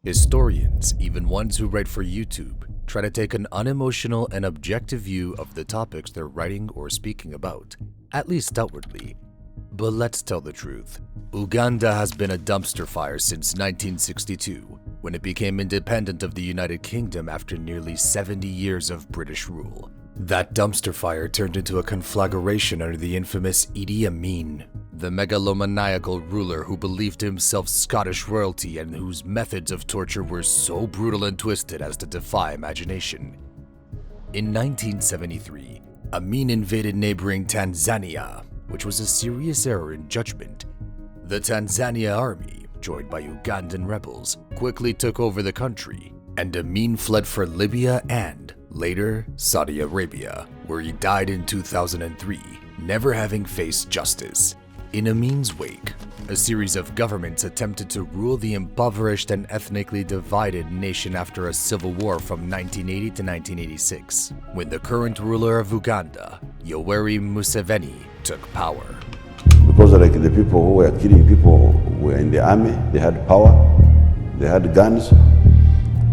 Historians, even ones who write for YouTube, try to take an unemotional and objective view of the topics they're writing or speaking about, at least outwardly. But let's tell the truth. Uganda has been a dumpster fire since 1962, when it became independent of the United Kingdom after nearly 70 years of British rule. That dumpster fire turned into a conflagration under the infamous Idi Amin, the megalomaniacal ruler who believed himself Scottish royalty and whose methods of torture were so brutal and twisted as to defy imagination. In 1973, Amin invaded neighboring Tanzania, which was a serious error in judgment. The Tanzania army, joined by Ugandan rebels, quickly took over the country, and Amin fled for Libya and, later, Saudi Arabia, where he died in 2003, never having faced justice. In Amin's wake, a series of governments attempted to rule the impoverished and ethnically divided nation after a civil war from 1980 to 1986, when the current ruler of Uganda, Yoweri Museveni, took power. Because like the people who were killing people were in the army, they had power, they had guns,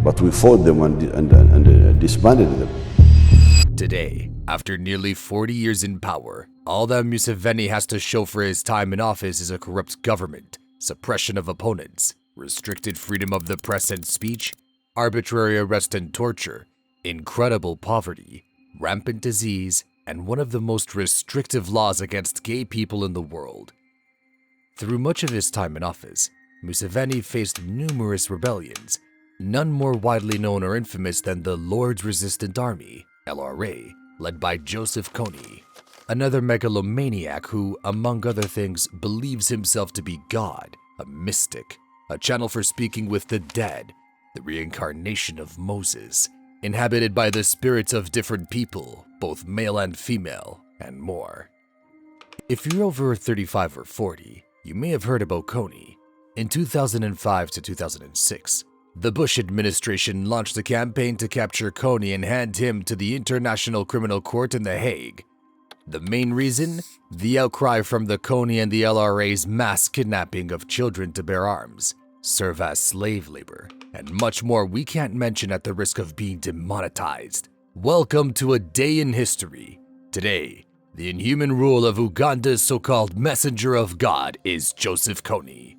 but we fought them and disbanded them. Today, after nearly 40 years in power, all that Museveni has to show for his time in office is a corrupt government, suppression of opponents, restricted freedom of the press and speech, arbitrary arrest and torture, incredible poverty, rampant disease, and one of the most restrictive laws against gay people in the world. Through much of his time in office, Museveni faced numerous rebellions, none more widely known or infamous than the Lord's Resistant Army, LRA, led by Joseph Kony, another megalomaniac who, among other things, believes himself to be God, a mystic, a channel for speaking with the dead, the reincarnation of Moses, inhabited by the spirits of different people, both male and female, and more. If you're over 35 or 40, you may have heard about Kony. In 2005 to 2006, the Bush administration launched a campaign to capture Kony and hand him to the International Criminal Court in The Hague. The main reason? The outcry from the Kony and the LRA's mass kidnapping of children to bear arms, serve as slave labor, and much more we can't mention at the risk of being demonetized. Welcome to a day in history. Today, the inhuman rule of Uganda's so-called messenger of God is Joseph Kony.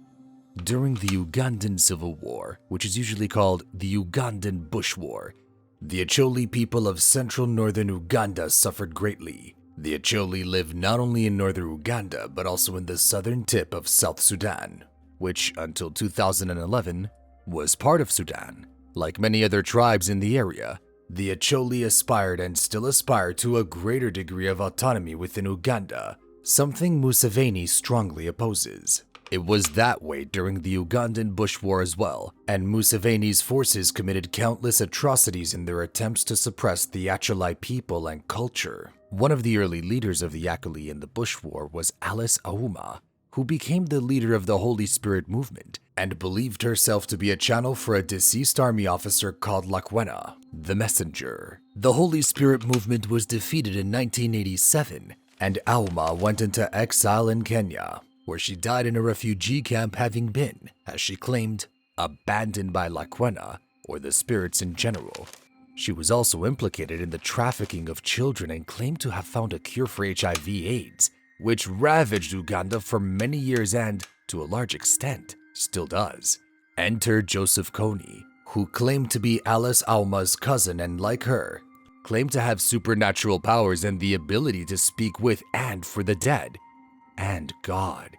During the Ugandan Civil War, which is usually called the Ugandan Bush War, the Acholi people of central northern Uganda suffered greatly. The Acholi lived not only in northern Uganda, but also in the southern tip of South Sudan, which, until 2011, was part of Sudan. Like many other tribes in the area, the Acholi aspired and still aspire to a greater degree of autonomy within Uganda, something Museveni strongly opposes. It was that way during the Ugandan Bush War as well, and Museveni's forces committed countless atrocities in their attempts to suppress the Acholi people and culture. One of the early leaders of the Acholi in the Bush War was Alice Auma, who became the leader of the Holy Spirit movement and believed herself to be a channel for a deceased army officer called Lakwena, the messenger. The Holy Spirit movement was defeated in 1987, and Auma went into exile in Kenya, where she died in a refugee camp, having been, as she claimed, abandoned by Lakwena, or the spirits in general. She was also implicated in the trafficking of children and claimed to have found a cure for HIV/AIDS, which ravaged Uganda for many years and, to a large extent, still does. Enter Joseph Kony, who claimed to be Alice Auma's cousin and, like her, claimed to have supernatural powers and the ability to speak with and for the dead, and God.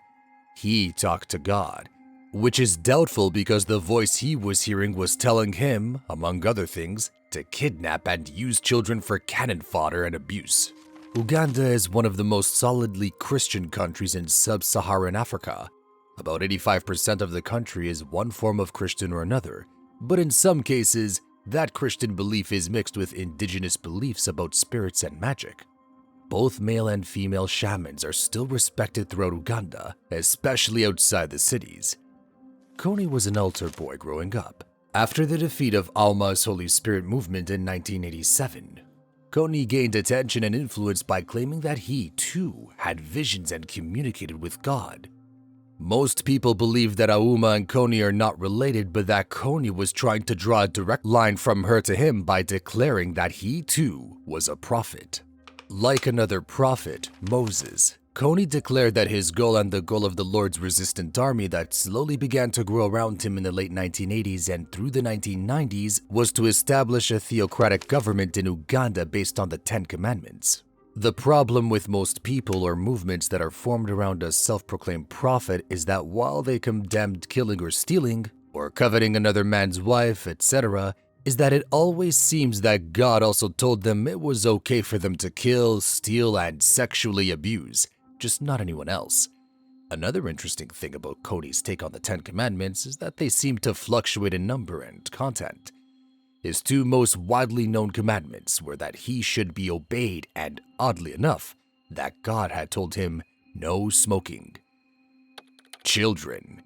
He talked to God, which is doubtful because the voice he was hearing was telling him, among other things, to kidnap and use children for cannon fodder and abuse. Uganda is one of the most solidly Christian countries in sub-Saharan Africa. About 85% of the country is one form of Christian or another, but in some cases, that Christian belief is mixed with indigenous beliefs about spirits and magic. Both male and female shamans are still respected throughout Uganda, especially outside the cities. Kony was an altar boy growing up. After the defeat of Auma's Holy Spirit movement in 1987, Kony gained attention and influence by claiming that he, too, had visions and communicated with God. Most people believe that Auma and Kony are not related, but that Kony was trying to draw a direct line from her to him by declaring that he too was a prophet. Like another prophet, Moses, Kony declared that his goal and the goal of the Lord's resistant army that slowly began to grow around him in the late 1980s and through the 1990s was to establish a theocratic government in Uganda based on the Ten Commandments. The problem with most people or movements that are formed around a self-proclaimed prophet is that while they condemned killing or stealing, or coveting another man's wife, etc., is that it always seems that God also told them it was okay for them to kill, steal, and sexually abuse, just not anyone else. Another interesting thing about Kony's take on the Ten Commandments is that they seem to fluctuate in number and content. His two most widely known commandments were that he should be obeyed and, oddly enough, that God had told him no smoking. Children.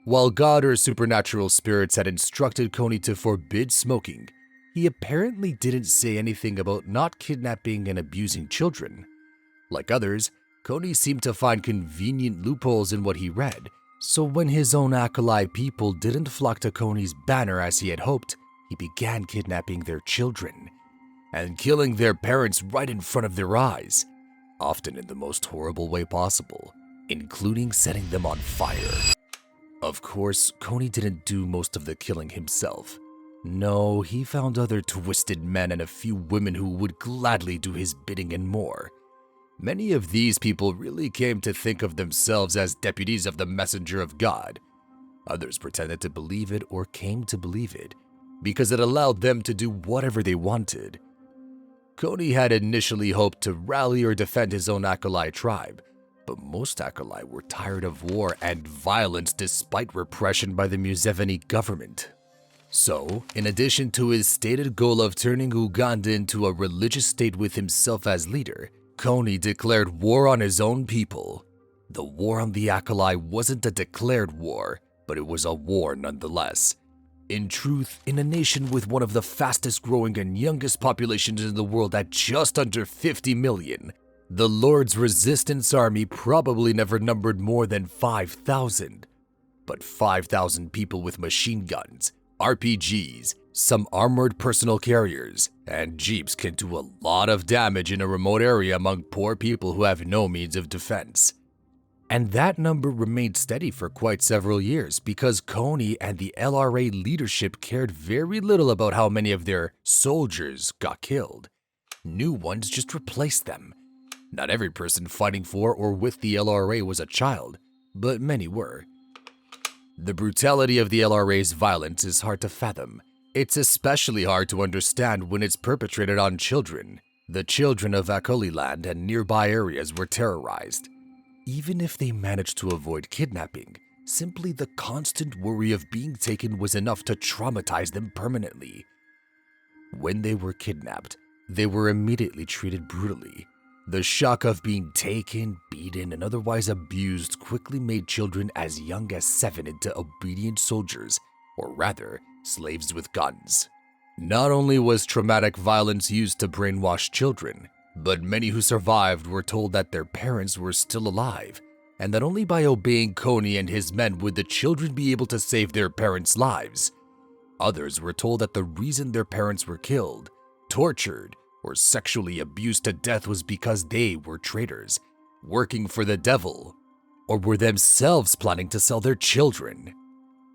While God or supernatural spirits had instructed Kony to forbid smoking, he apparently didn't say anything about not kidnapping and abusing children. Like others, Kony seemed to find convenient loopholes in what he read, so when his own acolyte people didn't flock to Kony's banner as he had hoped, he began kidnapping their children and killing their parents right in front of their eyes, often in the most horrible way possible, including setting them on fire. Of course, Kony didn't do most of the killing himself. No, he found other twisted men and a few women who would gladly do his bidding and more. Many of these people really came to think of themselves as deputies of the messenger of God. Others pretended to believe it or came to believe it, because it allowed them to do whatever they wanted. Kony had initially hoped to rally or defend his own acolyte tribe, but most acolytes were tired of war and violence despite repression by the Museveni government. So, in addition to his stated goal of turning Uganda into a religious state with himself as leader, Kony declared war on his own people. The war on the acolyte wasn't a declared war, but it was a war nonetheless. In truth, in a nation with one of the fastest growing and youngest populations in the world at just under 50 million, the Lord's resistance army probably never numbered more than 5,000. But 5,000 people with machine guns, RPGs, some armored personal carriers, and jeeps can do a lot of damage in a remote area among poor people who have no means of defense. And that number remained steady for quite several years because Kony and the LRA leadership cared very little about how many of their soldiers got killed. New ones just replaced them. Not every person fighting for or with the LRA was a child, but many were. The brutality of the LRA's violence is hard to fathom. It's especially hard to understand when it's perpetrated on children. The children of Akoli land and nearby areas were terrorized. Even if they managed to avoid kidnapping, simply the constant worry of being taken was enough to traumatize them permanently. When they were kidnapped, they were immediately treated brutally. The shock of being taken, beaten, and otherwise abused quickly made children as young as 7 into obedient soldiers, or rather, slaves with guns. Not only was traumatic violence used to brainwash children, but many who survived were told that their parents were still alive, and that only by obeying Kony and his men would the children be able to save their parents' lives. Others were told that the reason their parents were killed, tortured, or sexually abused to death was because they were traitors, working for the devil, or were themselves planning to sell their children.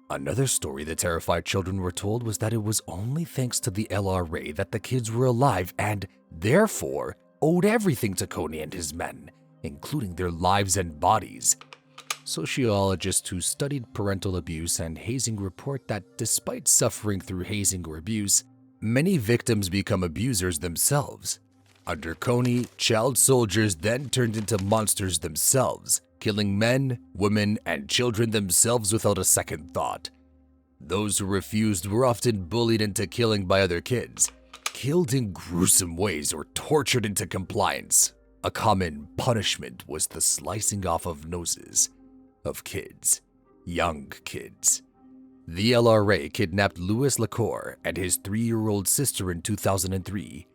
Another story the terrified children were told was that it was only thanks to the LRA that the kids were alive and, therefore, owed everything to Kony and his men, including their lives and bodies. Sociologists who studied parental abuse and hazing report that despite suffering through hazing or abuse, many victims become abusers themselves. Under Kony, child soldiers then turned into monsters themselves, killing men, women, and children themselves without a second thought. Those who refused were often bullied into killing by other kids, killed in gruesome ways, or tortured into compliance. A common punishment was the slicing off of noses of kids, young kids. The LRA kidnapped Louis Lacour and his 3-year-old sister in 2003.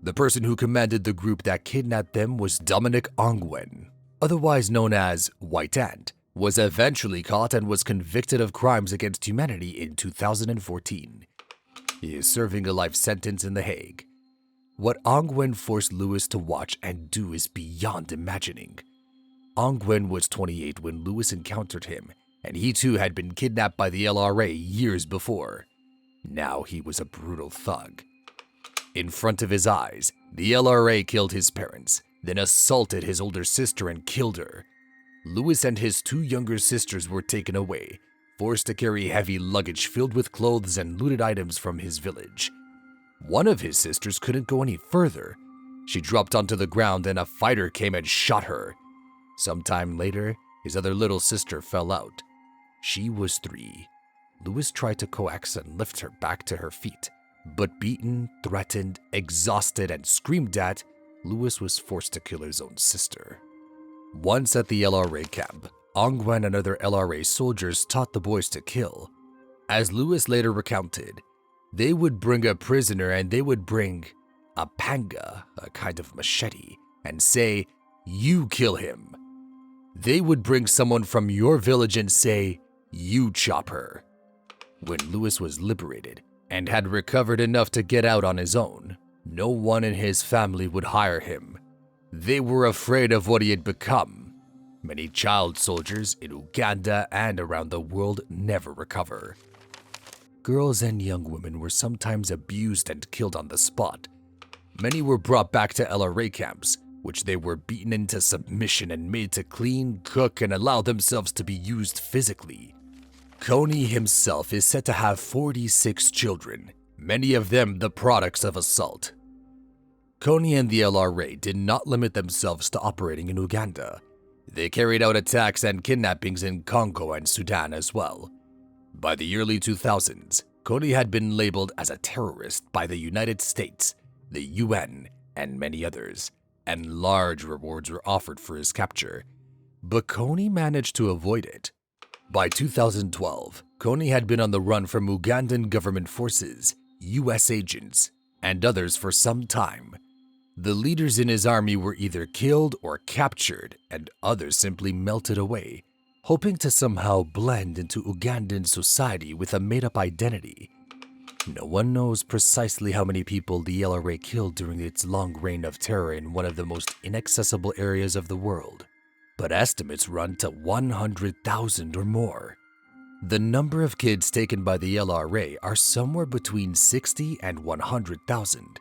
The person who commanded the group that kidnapped them was Dominic Ongwen, otherwise known as White Ant, was eventually caught and was convicted of crimes against humanity in 2014. He is serving a life sentence in The Hague. What Ongwen forced Louis to watch and do is beyond imagining. Ongwen was 28 when Louis encountered him, and he too had been kidnapped by the LRA years before. Now he was a brutal thug. In front of his eyes, the LRA killed his parents, then assaulted his older sister and killed her. Louis and his 2 younger sisters were taken away, forced to carry heavy luggage filled with clothes and looted items from his village. One of his sisters couldn't go any further. She dropped onto the ground and a fighter came and shot her. Sometime later, his other little sister fell out. She was 3. Louis tried to coax and lift her back to her feet, but beaten, threatened, exhausted, and screamed at, Louis was forced to kill his own sister. Once at the LRA camp, Ongwen and other LRA soldiers taught the boys to kill. As Louis later recounted, they would bring a prisoner and they would bring a panga, a kind of machete, and say, "You kill him." They would bring someone from your village and say, "You chop her." When Louis was liberated and had recovered enough to get out on his own, no one in his family would hire him. They were afraid of what he had become. Many child soldiers in Uganda and around the world never recover. Girls and young women were sometimes abused and killed on the spot. Many were brought back to LRA camps, which they were beaten into submission and made to clean, cook, and allow themselves to be used physically. Kony himself is said to have 46 children, many of them the products of assault. Kony and the LRA did not limit themselves to operating in Uganda. They carried out attacks and kidnappings in Congo and Sudan as well. By the early 2000s, Kony had been labeled as a terrorist by the United States, the UN, and many others, and large rewards were offered for his capture. But Kony managed to avoid it. By 2012, Kony had been on the run from Ugandan government forces, US agents, and others for some time. The leaders in his army were either killed or captured, and others simply melted away, hoping to somehow blend into Ugandan society with a made-up identity. No one knows precisely how many people the LRA killed during its long reign of terror in one of the most inaccessible areas of the world, but estimates run to 100,000 or more. The number of kids taken by the LRA are somewhere between 60 and 100,000.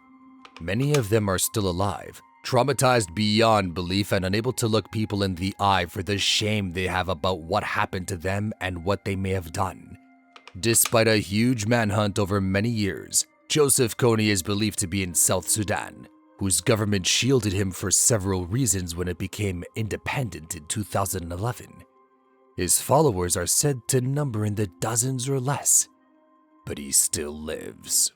Many of them are still alive, traumatized beyond belief and unable to look people in the eye for the shame they have about what happened to them and what they may have done. Despite a huge manhunt over many years, Joseph Kony is believed to be in South Sudan, whose government shielded him for several reasons when it became independent in 2011. His followers are said to number in the dozens or less, but he still lives.